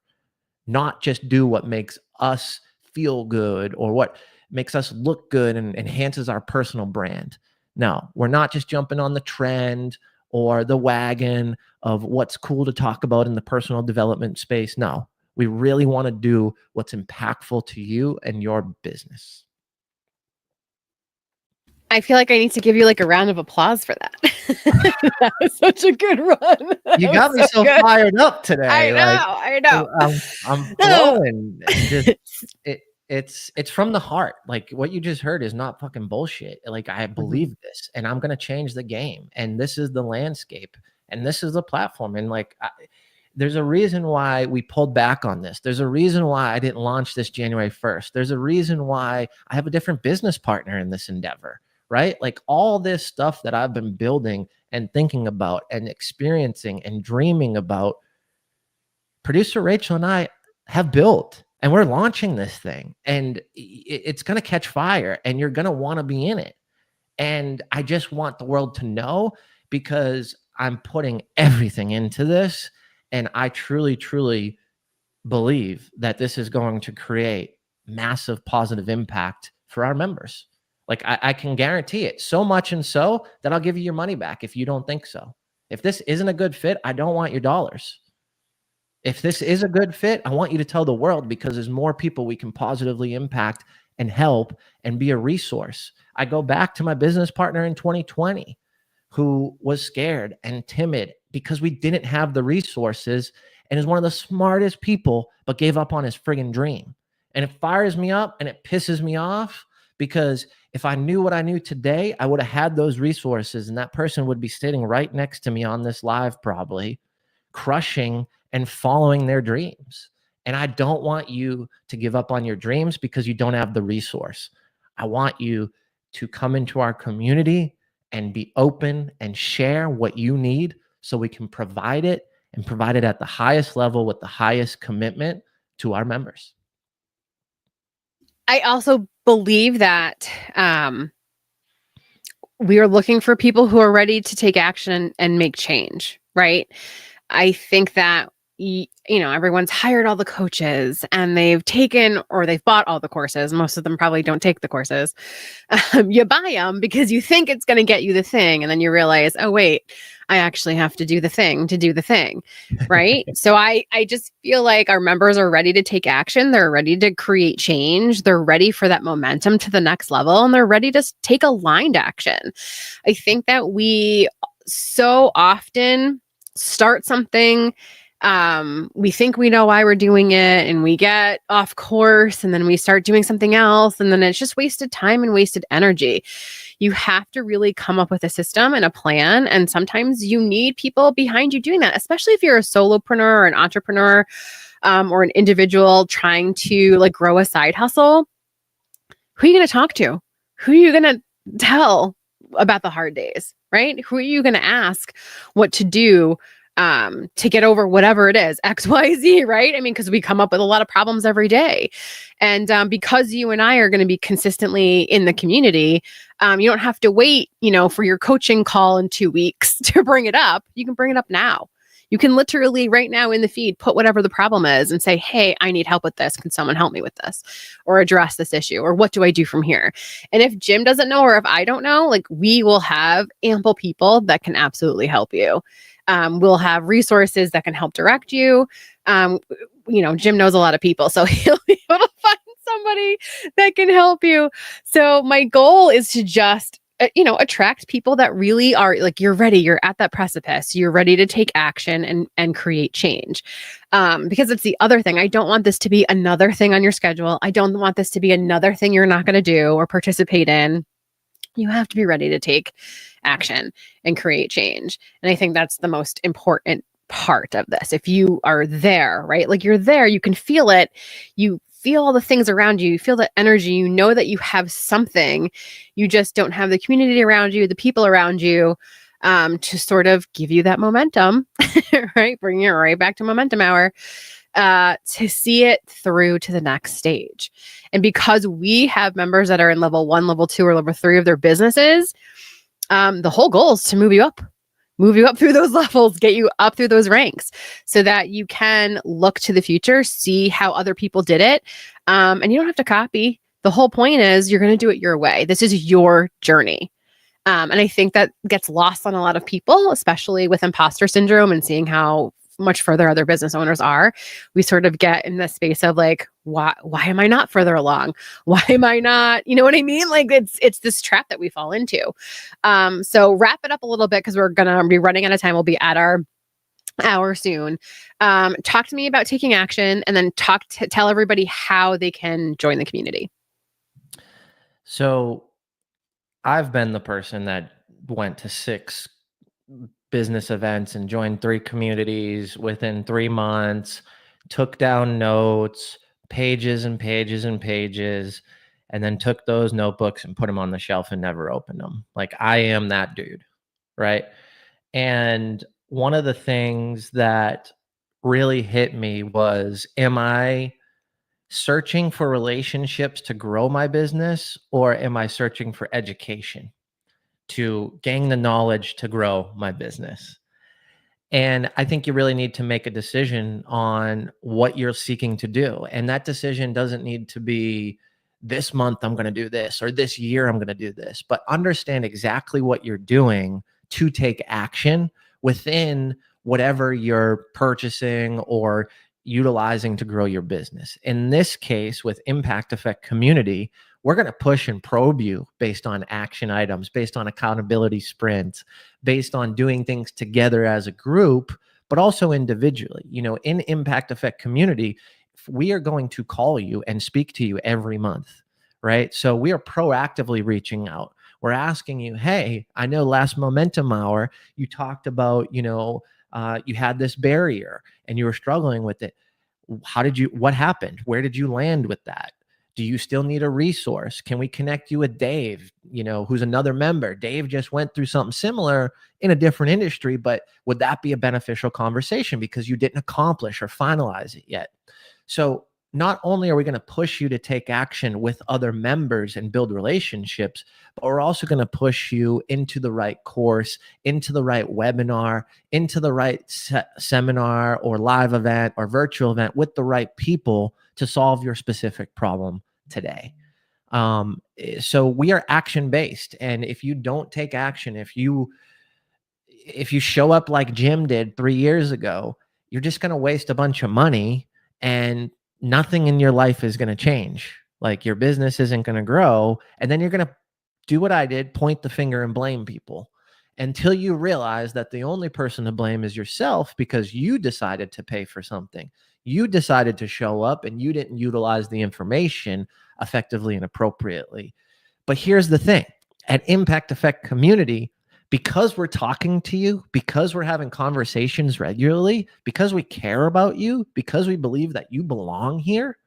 not just do what makes us feel good or what makes us look good and enhances our personal brand. No, we're not just jumping on the trend or the wagon of what's cool to talk about in the personal development space. No, we really want to do what's impactful to you and your business. I feel like I need to give you like a round of applause for that. That was such a good run. You got me so fired up today. I know. I'm flowing. Just it's from the heart. Like what you just heard is not fucking bullshit. Like I believe this, and I'm gonna change the game. And this is the landscape, and this is the platform. And like, there's a reason why we pulled back on this. There's a reason why I didn't launch this January 1st. There's a reason why I have a different business partner in this endeavor. Right? Like all this stuff that I've been building and thinking about and experiencing and dreaming about, producer Rachel and I have built, and we're launching this thing, and it's going to catch fire, and you're going to want to be in it. And I just want the world to know, because I'm putting everything into this, and I truly, truly believe that this is going to create massive positive impact for our members. Like I can guarantee it, so much and so that I'll give you your money back if you don't think so. If this isn't a good fit, I don't want your dollars. If this is a good fit, I want you to tell the world, because there's more people we can positively impact and help and be a resource. I go back to my business partner in 2020 who was scared and timid because we didn't have the resources, and is one of the smartest people, but gave up on his friggin' dream. And it fires me up and it pisses me off, because if I knew what I knew today, I would have had those resources, and that person would be sitting right next to me on this live, probably crushing and following their dreams. And I don't want you to give up on your dreams because you don't have the resource. I want you to come into our community and be open and share what you need, so we can provide it, and provide it at the highest level with the highest commitment to our members. I also believe that we are looking for people who are ready to take action and make change, right? I think that, everyone's hired all the coaches and they've taken or they've bought all the courses. Most of them probably don't take the courses. You buy them because you think it's going to get you the thing. And then you realize, oh, wait, I actually have to do the thing to do the thing. Right. So I just feel like our members are ready to take action. They're ready to create change. They're ready for that momentum to the next level, and they're ready to take aligned action. I think that we so often start something, we think we know why we're doing it, and we get off course, and then we start doing something else, and then it's just wasted time and wasted energy. You have to really come up with a system and a plan, and sometimes you need people behind you doing that, especially if you're a solopreneur or an entrepreneur, or an individual trying to like grow a side hustle. Who are you going to talk to? Who are you going to tell about the hard days, right? Who are you going to ask what to do to get over whatever it is, X, Y, Z, right? I mean, because we come up with a lot of problems every day. And because you and I are going to be consistently in the community, you don't have to wait, for your coaching call in 2 weeks to bring it up. You can bring it up now. You can literally right now in the feed, put whatever the problem is and say, hey, I need help with this. Can someone help me with this or address this issue? Or what do I do from here? And if Jim doesn't know, or if I don't know, like, we will have ample people that can absolutely help you. We'll have resources that can help direct you. Jim knows a lot of people, so he'll be able to find somebody that can help you. So my goal is to just attract people that really are like, you're ready, you're at that precipice, you're ready to take action and create change. Because it's the other thing. I don't want this to be another thing on your schedule. I don't want this to be another thing you're not going to do or participate in. You have to be ready to take action and create change. And I think that's the most important part of this. If you are there, right? Like, you're there, you can feel it. You feel all the things around you. You feel the energy. You know that you have something. You just don't have the community around you, the people around you, to sort of give you that momentum, right? Bring you right back to momentum hour, to see it through to the next stage. And because we have members that are in level 1, level 2, or level 3 of their businesses, the whole goal is to move you up through those levels, get you up through those ranks so that you can look to the future, see how other people did it. And you don't have to copy. The whole point is you're going to do it your way. This is your journey. And I think that gets lost on a lot of people, especially with imposter syndrome and seeing how much further other business owners are. We sort of get in the space of like, why am I not further along? Why am I not, you know what I mean? Like, it's this trap that we fall into. So wrap it up a little bit, because we're going to be running out of time. We'll be at our hour soon. Talk to me about taking action, and then tell everybody how they can join the community. So I've been the person that went to 6 business events and joined 3 communities within 3 months, took down notes, pages and pages and pages, and then took those notebooks and put them on the shelf and never opened them. Like, I am that dude, right? And one of the things that really hit me was, am I searching for relationships to grow my business, or am I searching for education to gain the knowledge to grow my business? And I think you really need to make a decision on what you're seeking to do. And that decision doesn't need to be, this month I'm going to do this, or this year I'm going to do this, but understand exactly what you're doing to take action within whatever you're purchasing or utilizing to grow your business. In this case, with Impact Effect Community, we're going to push and probe you based on action items, based on accountability sprints, based on doing things together as a group, but also individually. In Impact Effect Community, we are going to call you and speak to you every month, right? So we are proactively reaching out. We're asking you, hey, I know last Momentum Hour, you talked about, you had this barrier and you were struggling with it. What happened? Where did you land with that? Do you still need a resource? Can we connect you with Dave, who's another member? Dave just went through something similar in a different industry, but would that be a beneficial conversation because you didn't accomplish or finalize it yet? So not only are we going to push you to take action with other members and build relationships, but we're also going to push you into the right course, into the right webinar, into the right seminar or live event or virtual event with the right people to solve your specific problem today. So we are action-based. And if you don't take action, if you show up like Jim did 3 years ago, you're just going to waste a bunch of money and nothing in your life is going to change. Like, your business isn't going to grow. And then you're going to do what I did, point the finger and blame people until you realize that the only person to blame is yourself, because you decided to pay for something. You decided to show up and you didn't utilize the information effectively and appropriately. But here's the thing. At Impact Effect Community, because we're talking to you, because we're having conversations regularly, because we care about you, because we believe that you belong here,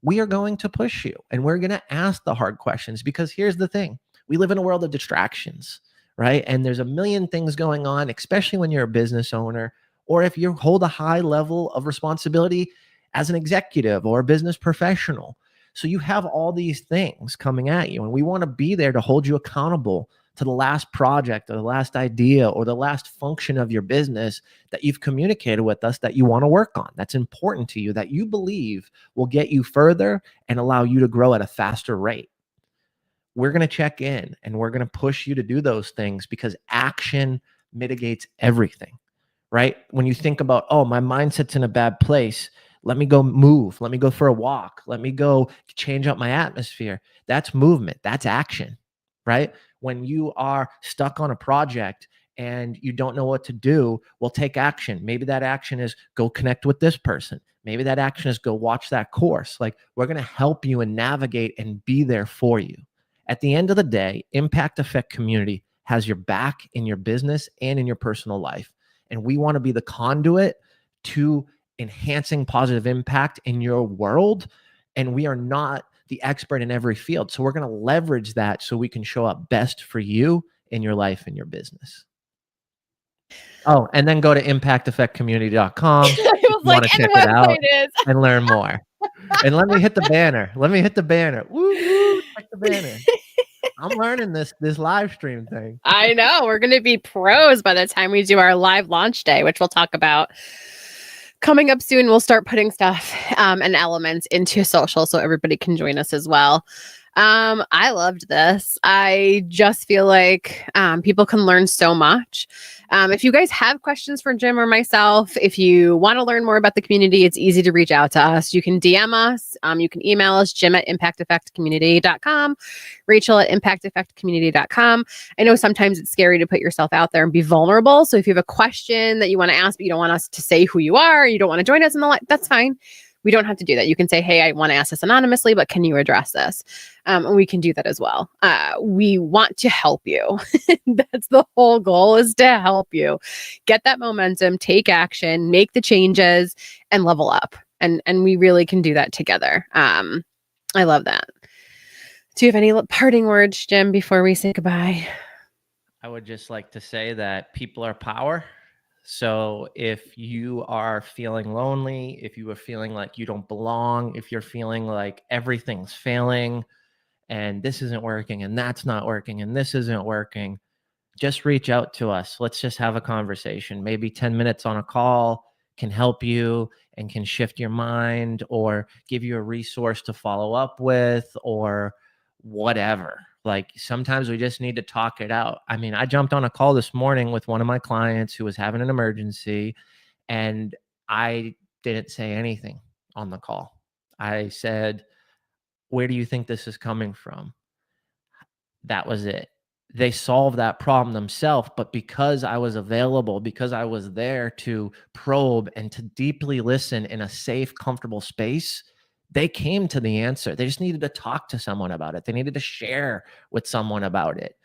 we are going to push you and we're going to ask the hard questions. Because here's the thing. We live in a world of distractions, right? And there's a million things going on, especially when you're a business owner or if you hold a high level of responsibility as an executive or a business professional. So you have all these things coming at you, and we want to be there to hold you accountable to the last project or the last idea or the last function of your business that you've communicated with us that you want to work on. That's important to you, that you believe will get you further and allow you to grow at a faster rate. We're going to check in and we're going to push you to do those things because action mitigates everything, right? When you think about, oh, my mindset's in a bad place, let me go move, let me go for a walk, let me go change up my atmosphere. That's movement, that's action, right? When you are stuck on a project and you don't know what to do, well, take action. Maybe that action is go connect with this person. Maybe that action is go watch that course. Like, we're going to help you and navigate and be there for you. At the end of the day, Impact Effect Community has your back in your business and in your personal life. And we want to be the conduit to enhancing positive impact in your world. And we are not the expert in every field. So we're going to leverage that so we can show up best for you in your life and your business. Oh, and then go to impacteffectcommunity.com I if was you like, want to and check the it out website is. and learn more. And let me hit the banner. Let me hit the banner. Woo, woo, check the banner. I'm learning this live stream thing. I know. We're going to be pros by the time we do our live launch day, which we'll talk about coming up soon. We'll start putting stuff and elements into social so everybody can join us as well. I loved this. I just feel like people can learn so much. If you guys have questions for Jim or myself, if you want to learn more about the community, it's easy to reach out to us. You can DM us. You can email us, jim@impacteffectcommunity.com, rachel@impacteffectcommunity.com. I know sometimes it's scary to put yourself out there and be vulnerable. So if you have a question that you want to ask, but you don't want us to say who you are, you don't want to join us in the live, that's fine. We don't have to do that. You can say, hey, I want to ask this anonymously, but can you address this? And we can do that as well. We want to help you. That's the whole goal, is to help you get that momentum, take action, make the changes, and level up. And we really can do that together. I love that. Do you have any parting words, Jim, before we say goodbye? I would just like to say that people are power. So if you are feeling lonely, if you are feeling like you don't belong, if you're feeling like everything's failing and this isn't working and that's not working and this isn't working, just reach out to us. Let's just have a conversation. Maybe 10 minutes on a call can help you and can shift your mind or give you a resource to follow up with or whatever. Like, sometimes we just need to talk it out. I mean, I jumped on a call this morning with one of my clients who was having an emergency, and I didn't say anything on the call. I said, where do you think this is coming from? That was it. They solved that problem themselves, but because I was available, because I was there to probe and to deeply listen in a safe, comfortable space, they came to the answer. They just needed to talk to someone about it. They needed to share with someone about it.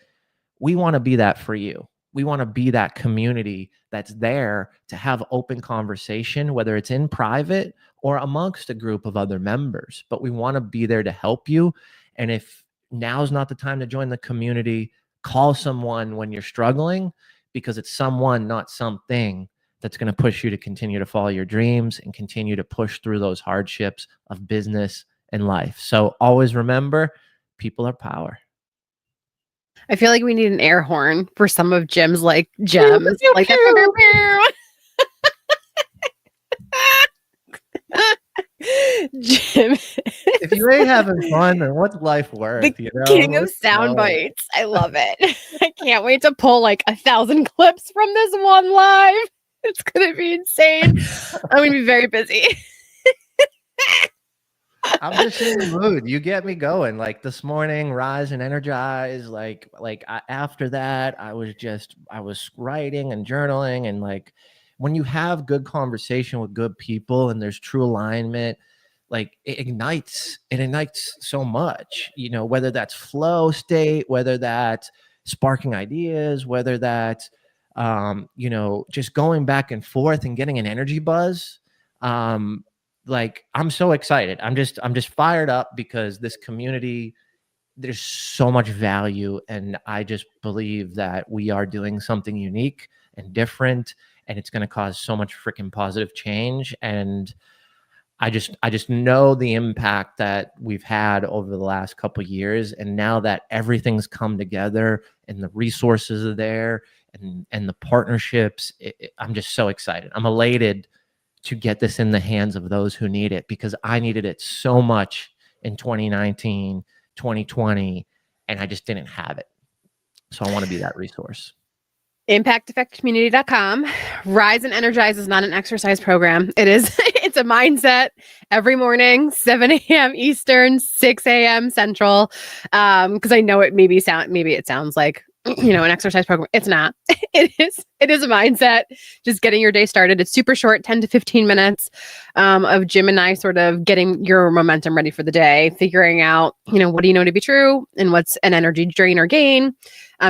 We want to be that for you. We want to be that community that's there to have open conversation, whether it's in private or amongst a group of other members. But we want to be there to help you. And if now's not the time to join the community, call someone when you're struggling, because it's someone, not something, that's going to push you to continue to follow your dreams and continue to push through those hardships of business and life. So always remember, people are power. I feel like we need an air horn for some of Jim's like gems. Like that. Jim, if you ain't having fun, then what's life worth? The king of sound bites. I love it. I can't wait to pull like 1,000 clips from this one live. It's gonna be insane. I'm gonna be very busy. I'm just in the mood. You get me going. Like this morning, rise and energize. After that, I was writing and journaling, and like when you have good conversation with good people and there's true alignment, like it ignites so much, you know, whether that's flow state, whether that's sparking ideas, whether that's, you know, just going back and forth and getting an energy buzz. Like, I'm so excited. I'm just fired up because this community, there's so much value. And I just believe that we are doing something unique and different. and it's going to cause so much freaking positive change. And I just know the impact that we've had over the last couple of years. And now that everything's come together and the resources are there and the partnerships, I'm just so excited. I'm elated to get this in the hands of those who need it, because I needed it so much in 2019, 2020, and I just didn't have it. So I want to be that resource. ImpactEffectCommunity.com. Rise and Energize is not an exercise program. It's a mindset every morning, 7 a.m. Eastern, 6 a.m. Central. Because I know maybe it sounds like, an exercise program. It's not. It is a mindset. Just getting your day started. It's super short, 10 to 15 minutes of Jim and I sort of getting your momentum ready for the day, figuring out, what do you know to be true and what's an energy drain or gain.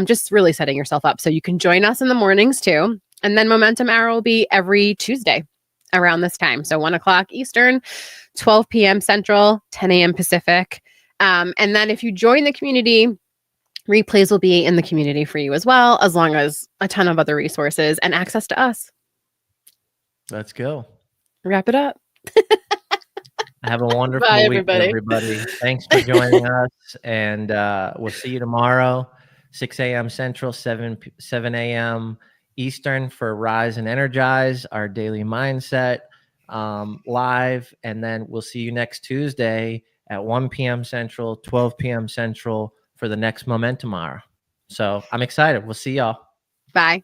Just really setting yourself up so you can join us in the mornings too. And then Momentum Hour will be every Tuesday around this time. So 1 o'clock Eastern, 12 p.m. Central, 10 a.m. Pacific. And then if you join the community, replays will be in the community for you as well, as long as a ton of other resources and access to us. Let's go. Wrap it up. Have a wonderful week, everybody. Thanks for joining us. And we'll see you tomorrow, 6 a.m. Central, 7 a.m. Eastern for Rise and Energize, our daily mindset live. And then we'll see you next Tuesday at 1 p.m. Central, 12 p.m. Central for the next Momentum Hour. So I'm excited. We'll see y'all. Bye.